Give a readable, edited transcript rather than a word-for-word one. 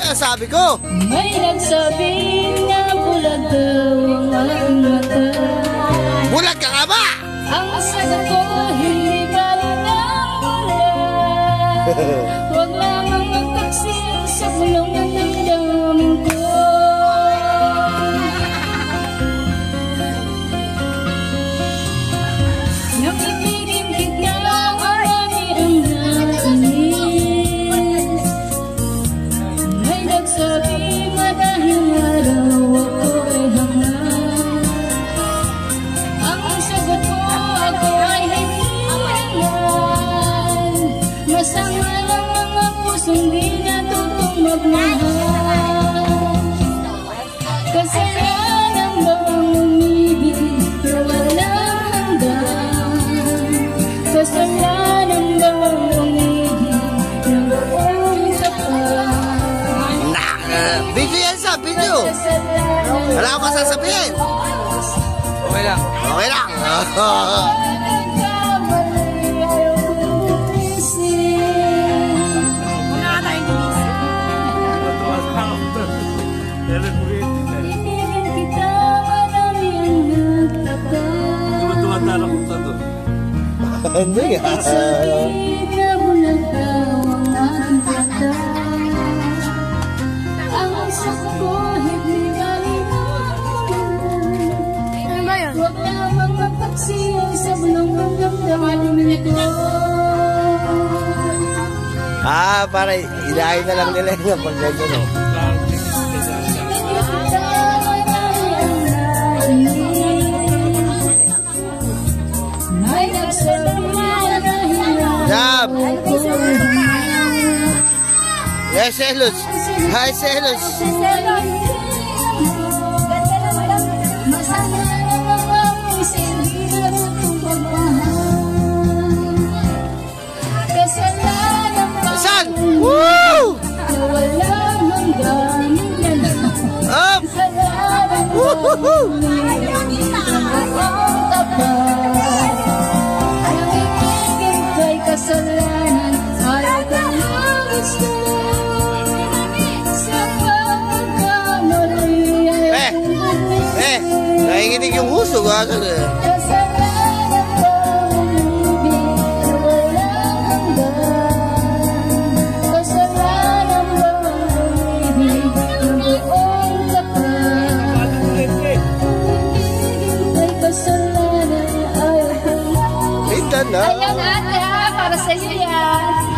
ang sabi ko. May nagsabi na bulag daw ang aking mata. Bulag ka nga ba? Ang sagot ko, hindi bali ng bulag. Huwag lamang magtaksil sa bulong ng damdamin ko. Nang ibigin kita, marami ang nainis. May nagsabi madahing araw ako'y hangal. Ang sagot ko, ako ay hindi hangal. Masama lang mga pusong di natutong magmahal. Kasalanan bang umibig na walang hanggan? Kasalanan bang umibig na walang tapat? Video yan sa video. Wala akong masasabihin. Okay lang. Okay lang. Hindi nga. Huwag lamang magpaksiyo sa bulong ng damdamin ko. Para ilahin na lang nila yung pag gano'n. Jab! Yes, Selos! Hi, Selos! Saan? Woo! Up! Woo-hoo-hoo! Kasalanan para kang gusto sa pagkakamali ay nahinginig yung huso ko. kasalanan bang umibig na walang hanggan? Kasalanan bang umibig na buong tapat? May kasalanan ayaw ko. Ito na. Ayan ate ha, para sa iyo yan.